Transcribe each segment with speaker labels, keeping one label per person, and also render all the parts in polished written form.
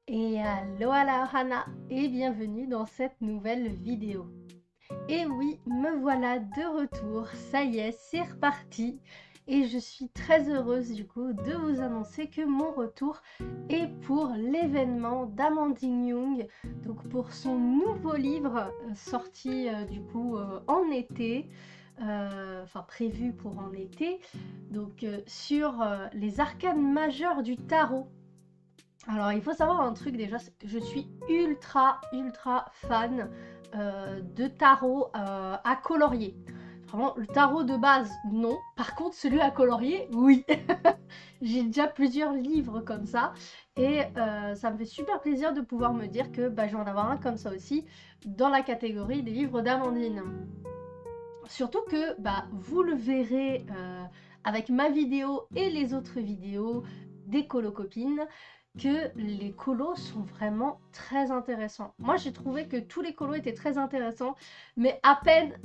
Speaker 1: Et aloha Hana et bienvenue dans cette nouvelle vidéo. Et oui, me voilà de retour, ça y est, c'est reparti. Et je suis très heureuse du coup de vous annoncer que mon retour est pour l'événement d'Amandine Young, donc pour son nouveau livre sorti du coup en été, enfin prévu pour en été, donc sur les arcanes majeures du tarot. Alors, il faut savoir un truc déjà, c'est que je suis ultra fan de tarot à colorier. Vraiment, le tarot de base, non. Par contre, celui à colorier, oui. J'ai déjà plusieurs livres comme ça. Et ça me fait super plaisir de pouvoir me dire que bah, je vais en avoir un comme ça aussi dans la catégorie des livres d'Amandine. Surtout que bah, vous le verrez avec ma vidéo et les autres vidéos des colocopines, que les colos sont vraiment très intéressants. Moi j'ai trouvé que tous les colos étaient très intéressants, mais à peine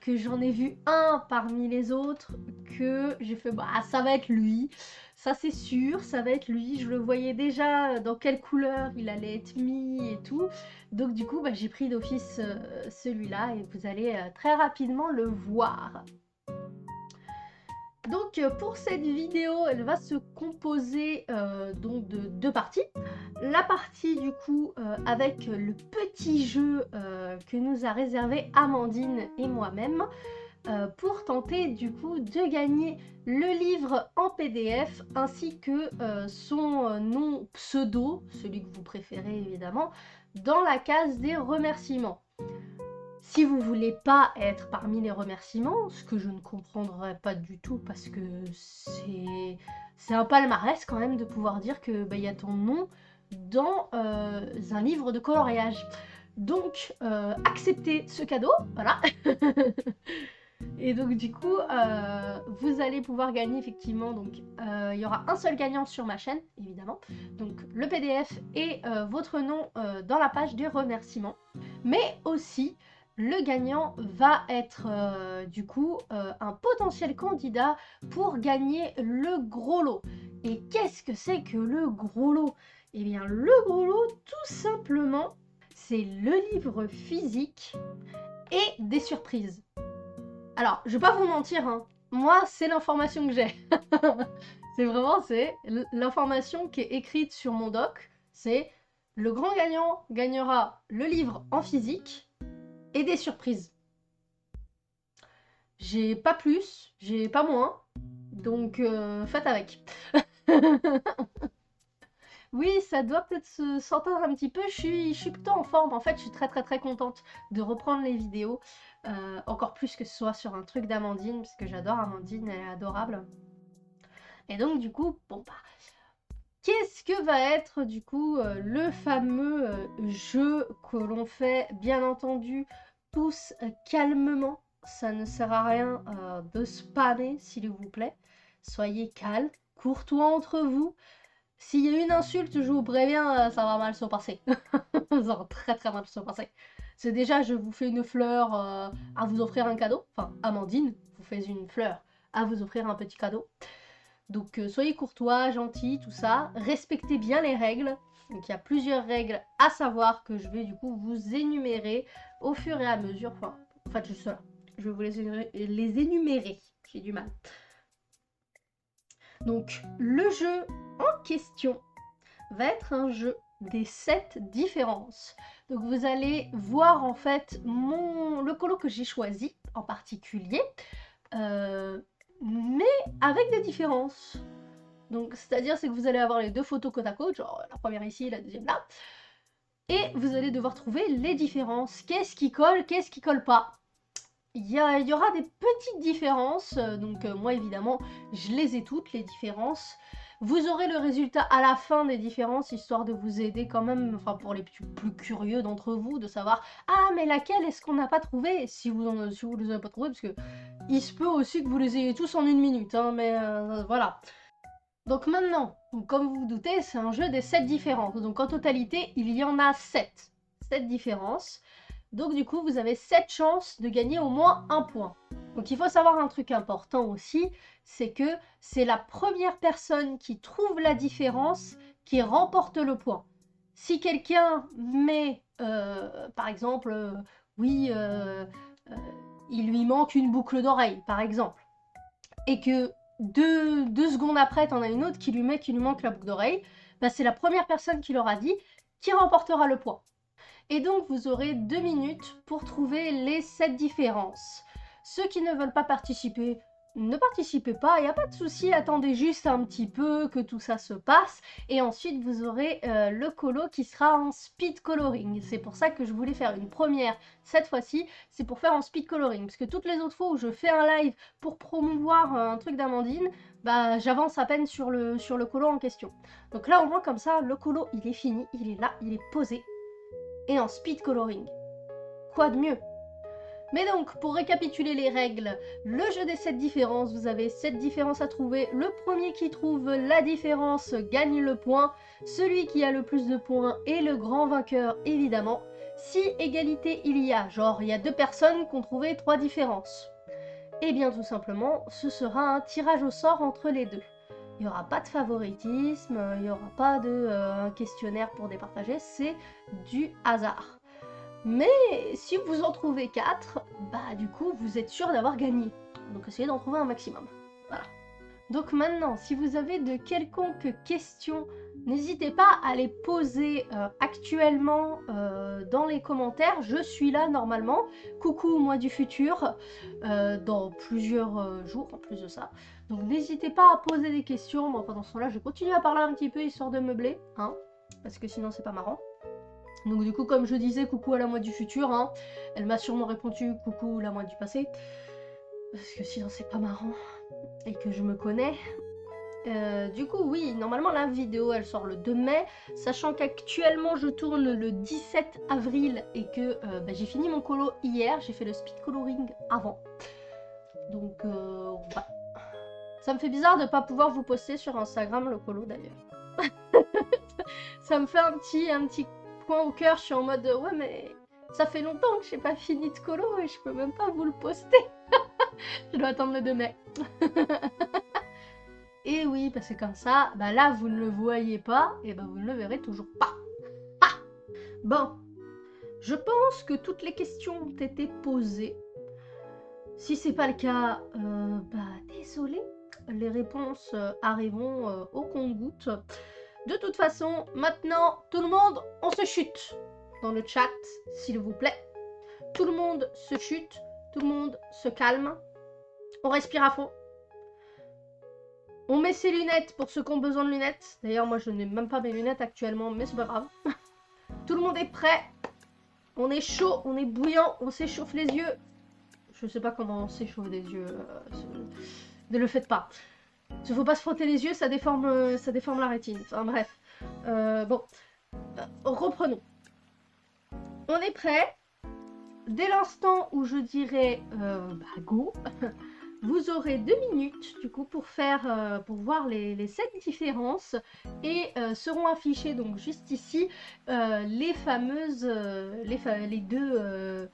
Speaker 1: que j'en ai vu un parmi les autres que j'ai fait bah ça va être lui, ça c'est sûr, ça va être lui, je le voyais déjà dans quelle couleur il allait être mis et tout. Donc du coup bah, j'ai pris d'office celui-là et vous allez très rapidement le voir. Donc pour cette vidéo, elle va se composer donc de deux parties. La partie du coup avec le petit jeu que nous a réservé Amandine et moi-même pour tenter du coup de gagner le livre en PDF ainsi que son nom pseudo, celui que vous préférez évidemment, dans la case des remerciements. Si vous voulez pas être parmi les remerciements, ce que je ne comprendrais pas du tout parce que c'est un palmarès quand même de pouvoir dire que bah, y a ton nom dans un livre de coloriage. Donc acceptez ce cadeau, voilà. Et donc du coup, vous allez pouvoir gagner effectivement, donc il y aura un seul gagnant sur ma chaîne, évidemment. Donc le PDF et votre nom dans la page des remerciements. Mais aussi, le gagnant va être du coup un potentiel candidat pour gagner le gros lot. Et qu'est-ce que c'est que le gros lot? Eh bien le gros lot, tout simplement, c'est le livre physique et des surprises. Alors, je vais pas vous mentir, hein. Moi, c'est l'information que j'ai. C'est vraiment, c'est l'information qui est écrite sur mon doc. C'est le grand gagnant gagnera le livre en physique et des surprises. J'ai pas plus, j'ai pas moins, donc faites avec. Oui, ça doit peut-être se s'entendre un petit peu. Je suis plutôt en forme. En fait, je suis très contente de reprendre les vidéos. Encore plus que ce soit sur un truc d'Amandine, parce que j'adore Amandine, elle est adorable. Et donc, du coup, bon, bah, qu'est-ce que va être, du coup, le fameux jeu que l'on fait, bien entendu, tous calmement. Ça ne sert à rien de spammer, s'il vous plaît. Soyez calmes, courtois entre vous. S'il y a une insulte, je vous préviens, ça va mal se passer. Ça va très mal se passer. C'est déjà, je vous fais une fleur à vous offrir un cadeau. Enfin, Amandine vous fait une fleur à vous offrir un petit cadeau. Donc, soyez courtois, gentils, tout ça. Respectez bien les règles. Donc, il y a plusieurs règles à savoir que je vais du coup vous énumérer au fur et à mesure. Enfin, en fait, juste là. Je vais vous les énumérer. J'ai du mal. Donc, le jeu en question va être un jeu des 7 différences. Donc vous allez voir en fait le colo que j'ai choisi en particulier, mais avec des différences. Donc c'est-à-dire c'est que vous allez avoir les deux photos côte à côte, genre la première ici, la deuxième là, et vous allez devoir trouver les différences. Qu'est-ce qui colle pas? Il y aura des petites différences, donc moi évidemment je les ai toutes les différences. Vous aurez le résultat à la fin des différences, histoire de vous aider quand même, enfin pour les plus curieux d'entre vous, de savoir ah mais laquelle est-ce qu'on n'a pas trouvé, si vous les avez pas trouvé, parce que il se peut aussi que vous les ayez tous en une minute, hein, mais voilà. Donc maintenant, comme vous vous doutez, c'est un jeu des 7 différences, donc en totalité il y en a 7. 7 différences. Donc du coup, vous avez 7 chances de gagner au moins un point. Donc il faut savoir un truc important aussi, c'est que c'est la première personne qui trouve la différence qui remporte le point. Si quelqu'un met, par exemple, oui, il lui manque une boucle d'oreille, par exemple, et que deux secondes après, t'en as une autre qui lui manque la boucle d'oreille, bah, c'est la première personne qui l'aura dit qui remportera le point. Et donc, vous aurez 2 minutes pour trouver les 7 différences. Ceux qui ne veulent pas participer, ne participez pas, il n'y a pas de souci, attendez juste un petit peu que tout ça se passe. Et ensuite, vous aurez le colo qui sera en speed coloring. C'est pour ça que je voulais faire une première cette fois-ci, c'est pour faire en speed coloring. Parce que toutes les autres fois où je fais un live pour promouvoir un truc d'Amandine, bah j'avance à peine sur le colo en question. Donc là, au moins, comme ça, le colo, il est fini, il est là, il est posé. Et en speed coloring. Quoi de mieux? Mais donc, pour récapituler les règles, le jeu des 7 différences, vous avez 7 différences à trouver. Le premier qui trouve la différence gagne le point. Celui qui a le plus de points est le grand vainqueur, évidemment. Si égalité il y a, genre il y a 2 personnes qui ont trouvé 3 différences, eh bien tout simplement, ce sera un tirage au sort entre les deux. Il n'y aura pas de favoritisme, il n'y aura pas de questionnaire pour départager, c'est du hasard. Mais si vous en trouvez 4, bah du coup vous êtes sûr d'avoir gagné. Donc essayez d'en trouver un maximum. Voilà. Donc maintenant, si vous avez de quelconques questions, n'hésitez pas à les poser actuellement dans les commentaires. Je suis là normalement. Coucou moi du futur, dans plusieurs jours en plus de ça. Donc n'hésitez pas à poser des questions. Moi pendant ce temps-là, je continue à parler un petit peu histoire de meubler, hein, parce que sinon c'est pas marrant. Donc du coup, comme je disais, coucou à la moi du futur, hein, elle m'a sûrement répondu coucou la moi du passé, parce que sinon c'est pas marrant, et que je me connais. Du coup, oui, normalement la vidéo elle sort le 2 mai, sachant qu'actuellement je tourne le 17 avril et que bah, j'ai fini mon colo hier, j'ai fait le speed coloring avant. Donc voilà. Ça me fait bizarre de pas pouvoir vous poster sur Instagram le colo d'ailleurs. Ça me fait un petit coin au cœur, je suis en mode ouais mais ça fait longtemps que j'ai pas fini de colo et je peux même pas vous le poster. Je dois attendre le 2 mai. Et oui, parce que comme ça, bah là vous ne le voyez pas et bah vous ne le verrez toujours pas. Ah bon, je pense que toutes les questions ont été posées. Si c'est pas le cas, bah désolé, les réponses arriveront au compte-gouttes. De toute façon, maintenant, tout le monde, on se chute dans le chat, s'il vous plaît. Tout le monde se chute, tout le monde se calme. On respire à fond. On met ses lunettes pour ceux qui ont besoin de lunettes. D'ailleurs, moi, je n'ai même pas mes lunettes actuellement, mais c'est pas grave. Tout le monde est prêt. On est chaud, on est bouillant, on s'échauffe les yeux. Je sais pas comment on s'échauffe des yeux. Ne le faites pas. Il faut pas se frotter les yeux, ça déforme la rétine. Enfin bref. Bon. Reprenons. On est prêt. Dès l'instant où je dirai bah, go, vous aurez 2 minutes du coup pour faire, pour voir les 7 différences et seront affichées donc juste ici les fameuses, les deux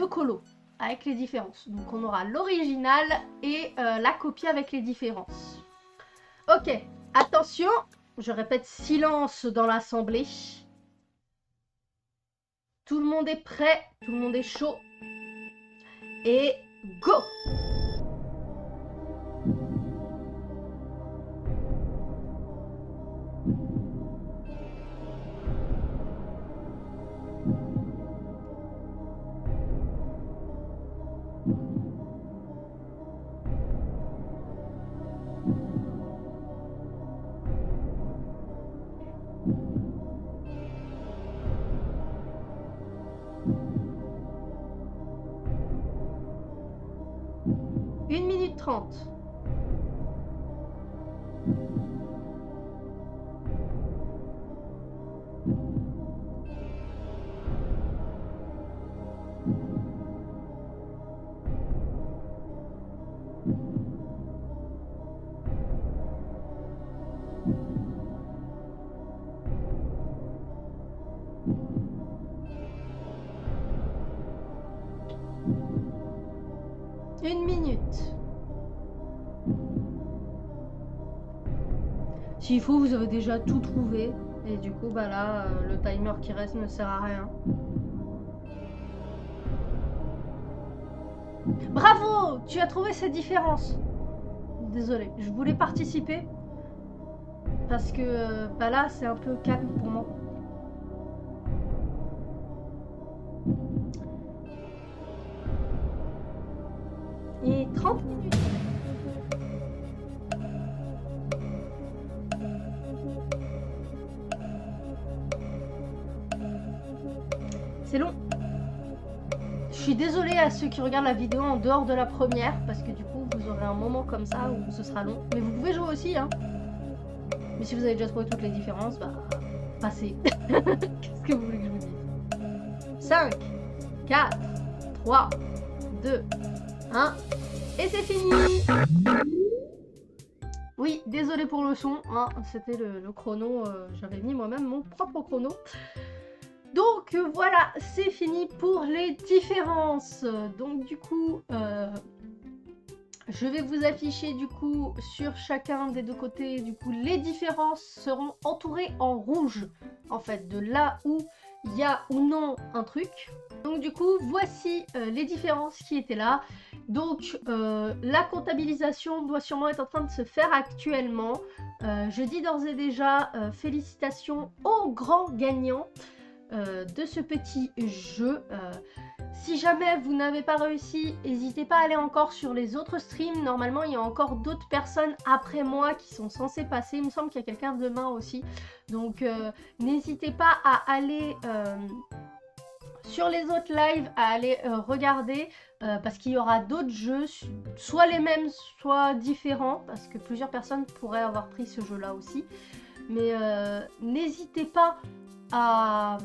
Speaker 1: colos avec les différences. Donc on aura l'original et la copie avec les différences. Ok, attention, je répète silence dans l'assemblée. Tout le monde est prêt, tout le monde est chaud. Et go! Une minute 30. Une minute. S'il faut, vous avez déjà tout trouvé. Et du coup, bah là, le timer qui reste ne sert à rien. Bravo! Tu as trouvé cette différence. Désolée, je voulais participer. Parce que bah là, c'est un peu calme pour moi. Et 30 minutes. C'est long. Je suis désolée à ceux qui regardent la vidéo en dehors de la première, parce que du coup, vous aurez un moment comme ça où ce sera long. Mais vous pouvez jouer aussi, hein. Mais si vous avez déjà trouvé toutes les différences, bah, passez. Qu'est-ce que vous voulez que je vous dise? 5, 4, 3, 2, 1. Et c'est fini! Oui, désolé pour le son, hein, c'était le chrono, j'avais mis moi-même mon propre chrono. Donc voilà, c'est fini pour les différences. Donc du coup, je vais vous afficher du coup sur chacun des deux côtés, du coup les différences seront entourées en rouge, en fait, de là où il y a ou non un truc. Donc du coup, voici les différences qui étaient là. Donc la comptabilisation doit sûrement être en train de se faire actuellement. Je dis d'ores et déjà félicitations aux grands gagnants de ce petit jeu. Si jamais vous n'avez pas réussi, n'hésitez pas à aller encore sur les autres streams. Normalement, il y a encore d'autres personnes après moi qui sont censées passer. Il me semble qu'il y a quelqu'un demain aussi. Donc, n'hésitez pas à aller sur les autres lives, à aller regarder. Parce qu'il y aura d'autres jeux, soit les mêmes, soit différents. Parce que plusieurs personnes pourraient avoir pris ce jeu-là aussi. Mais n'hésitez pas à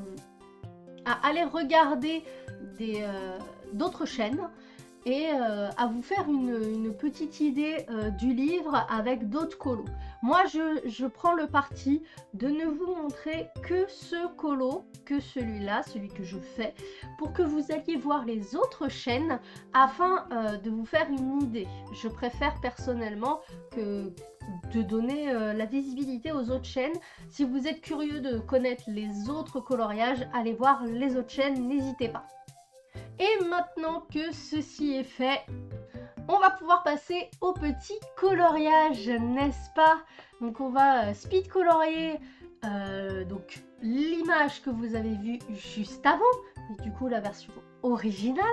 Speaker 1: aller regarder d'autres chaînes et à vous faire une petite idée du livre avec d'autres colos. Moi, je prends le parti de ne vous montrer que ce colo, que celui-là, celui que je fais, pour que vous alliez voir les autres chaînes afin de vous faire une idée. Je préfère personnellement que de donner la visibilité aux autres chaînes. Si vous êtes curieux de connaître les autres coloriages, allez voir les autres chaînes, n'hésitez pas. Et maintenant que ceci est fait, on va pouvoir passer au petit coloriage, n'est-ce pas? Donc on va speed colorier donc l'image que vous avez vue juste avant, mais du coup la version originale.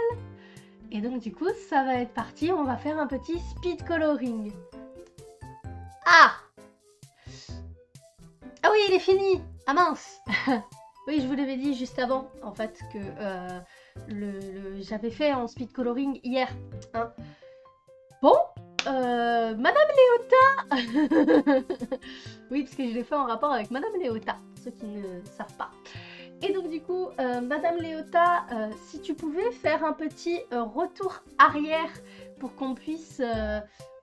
Speaker 1: Et donc du coup ça va être parti, on va faire un petit speed coloring. Ah! Ah oui, il est fini! Ah mince! Oui, je vous l'avais dit juste avant, en fait, que j'avais fait en speed coloring hier. Hein. Bon, Madame Léota. Oui, parce que je l'ai fait en rapport avec Madame Léota, pour ceux qui ne savent pas. Et donc du coup, Madame Léota, si tu pouvais faire un petit retour arrière pour qu'on puisse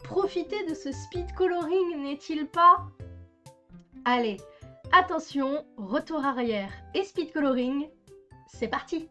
Speaker 1: profiter de ce speed coloring, n'est-il pas? Allez, attention, retour arrière et speed coloring, c'est parti!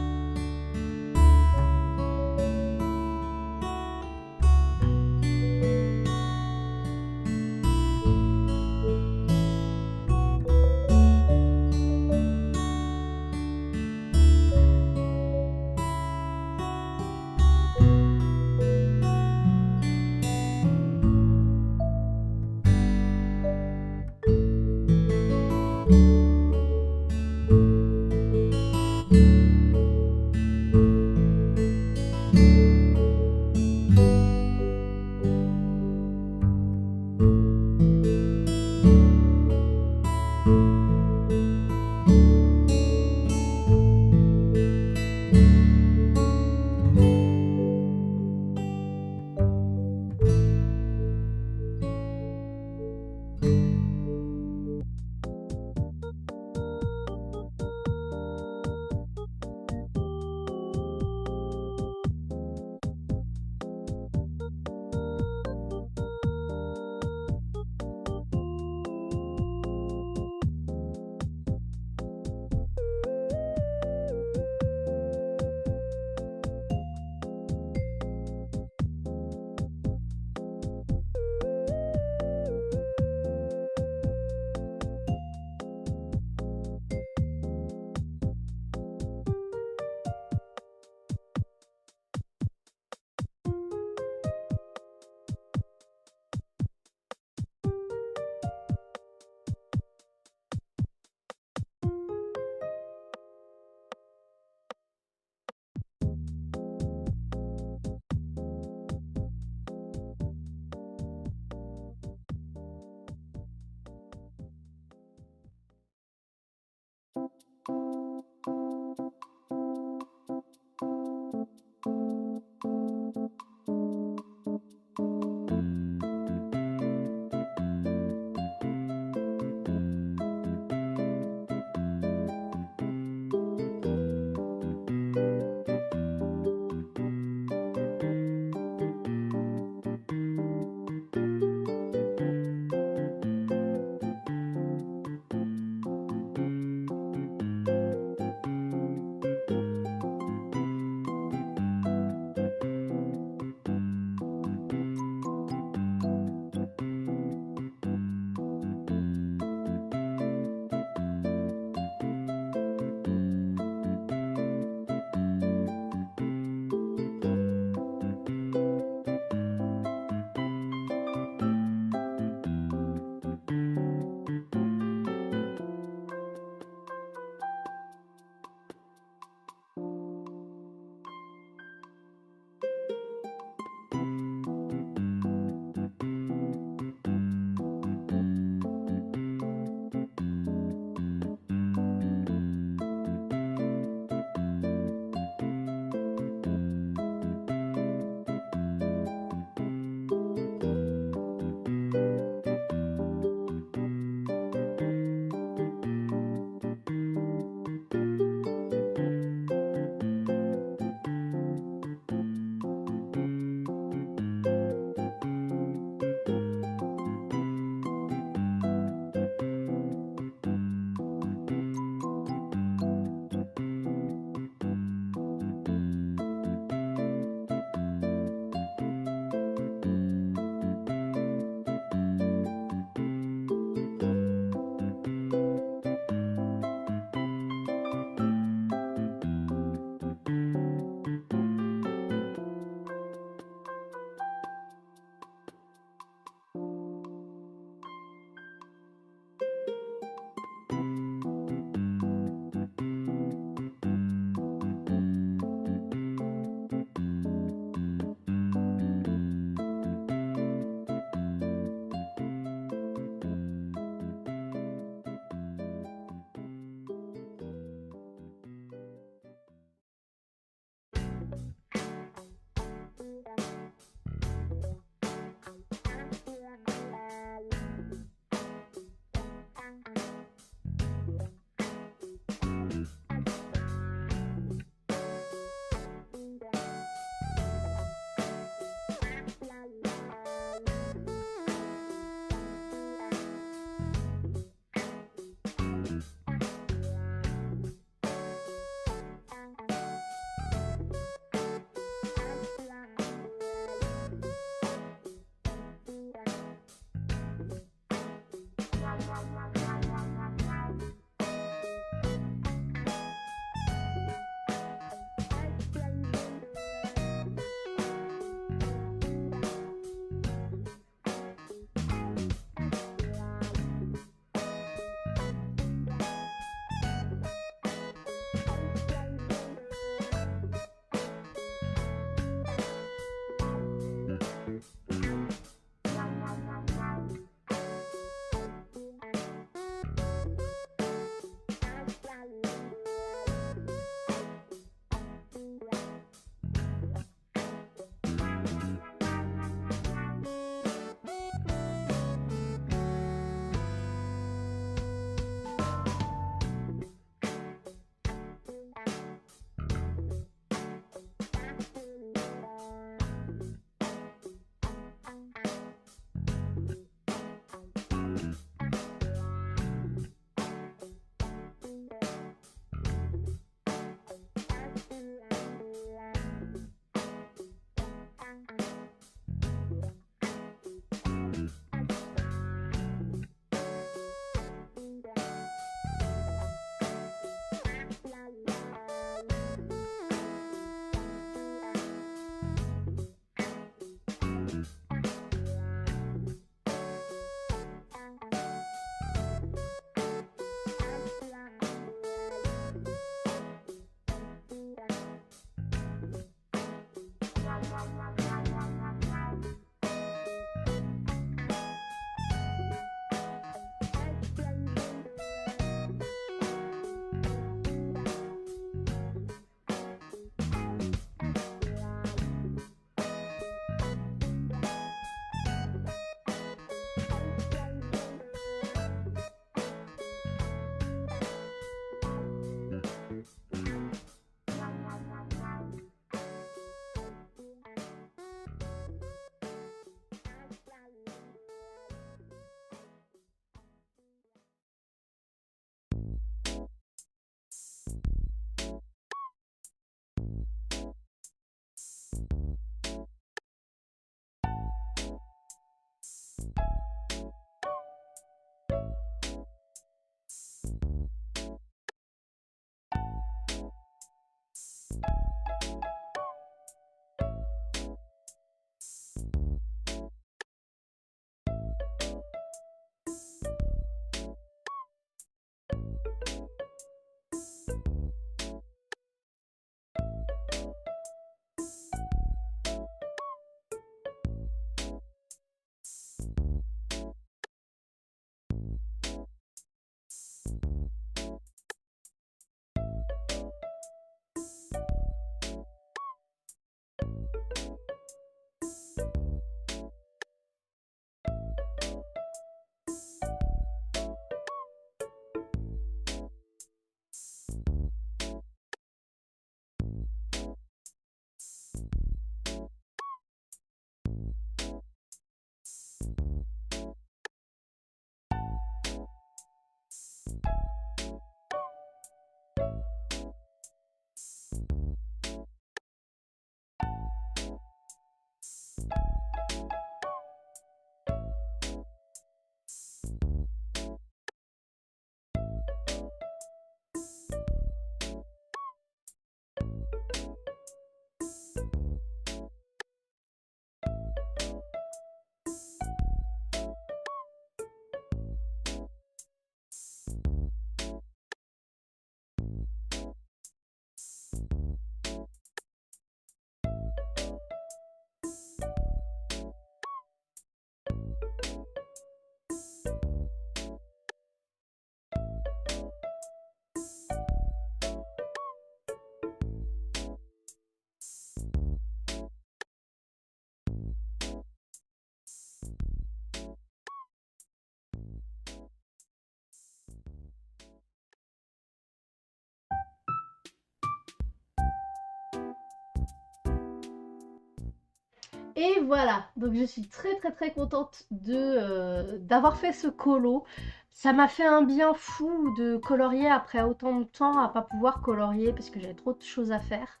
Speaker 1: Et voilà, donc je suis très contente de d'avoir fait ce colo. Ça m'a fait un bien fou de colorier après autant de temps à pas pouvoir colorier parce que j'avais trop de choses à faire.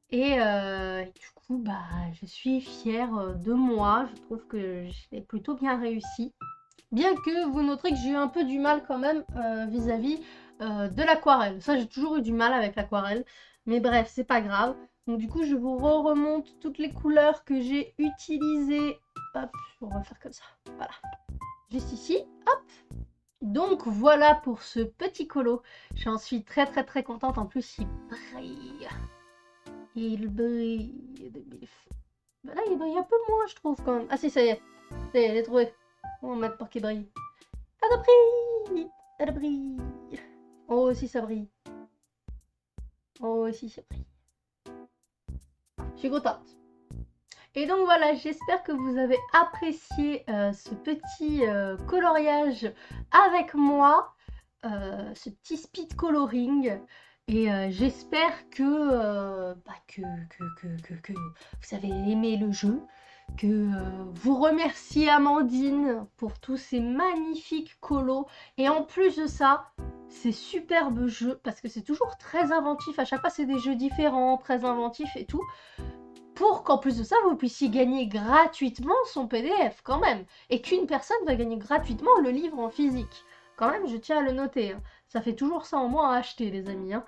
Speaker 1: Et du coup, bah, je suis fière de moi. Je trouve que j'ai plutôt bien réussi. Bien que vous noterez que j'ai eu un peu du mal quand même vis-à-vis de l'aquarelle. Ça, j'ai toujours eu du mal avec l'aquarelle. Mais bref, c'est pas grave. Donc du coup, je vous remonte toutes les couleurs que j'ai utilisées. Hop, on va faire comme ça. Voilà. Juste ici. Hop. Donc voilà pour ce petit colo. J'en suis très contente. En plus, il brille. Il brille de mille feux. Bah là, il brille un peu moins, je trouve, quand même. Ah si, ça y est. Ça y est, je l'ai trouvé. On va mettre pour qu'il brille. Elle brille. Elle brille. Oh aussi, ça brille. Oh aussi, ça brille. Je suis contente. Et donc voilà, j'espère que vous avez apprécié ce petit coloriage avec moi, ce petit speed coloring. Et j'espère que vous avez aimé le jeu, que vous remerciez Amandine pour tous ces magnifiques colos. Et en plus de ça, ces superbes jeux, parce que c'est toujours très inventif, à chaque fois c'est des jeux différents, très inventifs et tout, pour qu'en plus de ça, vous puissiez gagner gratuitement son PDF quand même. Et qu'une personne va gagner gratuitement le livre en physique. Quand même, je tiens à le noter. Hein. Ça fait toujours ça en moins à acheter, les amis. Hein.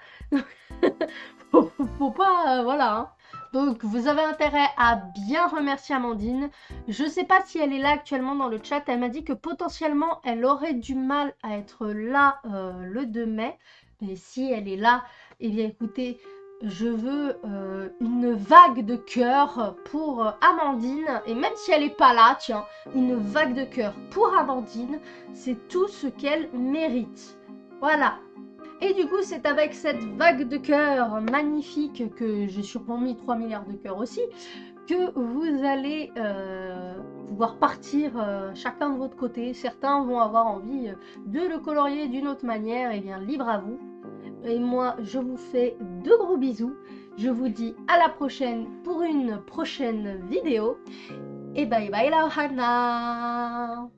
Speaker 1: faut pas... voilà. Hein. Donc, vous avez intérêt à bien remercier Amandine. Je sais pas si elle est là actuellement dans le chat. Elle m'a dit que potentiellement, elle aurait du mal à être là le 2 mai. Mais si elle est là, eh bien écoutez, je veux une vague de cœur pour Amandine. Et même si elle n'est pas là, tiens, une vague de cœur pour Amandine. C'est tout ce qu'elle mérite. Voilà. Et du coup, c'est avec cette vague de cœur magnifique que j'ai sûrement mis 3 milliards de cœurs aussi, que vous allez pouvoir partir chacun de votre côté. Certains vont avoir envie de le colorier d'une autre manière, et bien libre à vous. Et moi, je vous fais de gros bisous. Je vous dis à la prochaine pour une prochaine vidéo. Et bye bye la Ohana!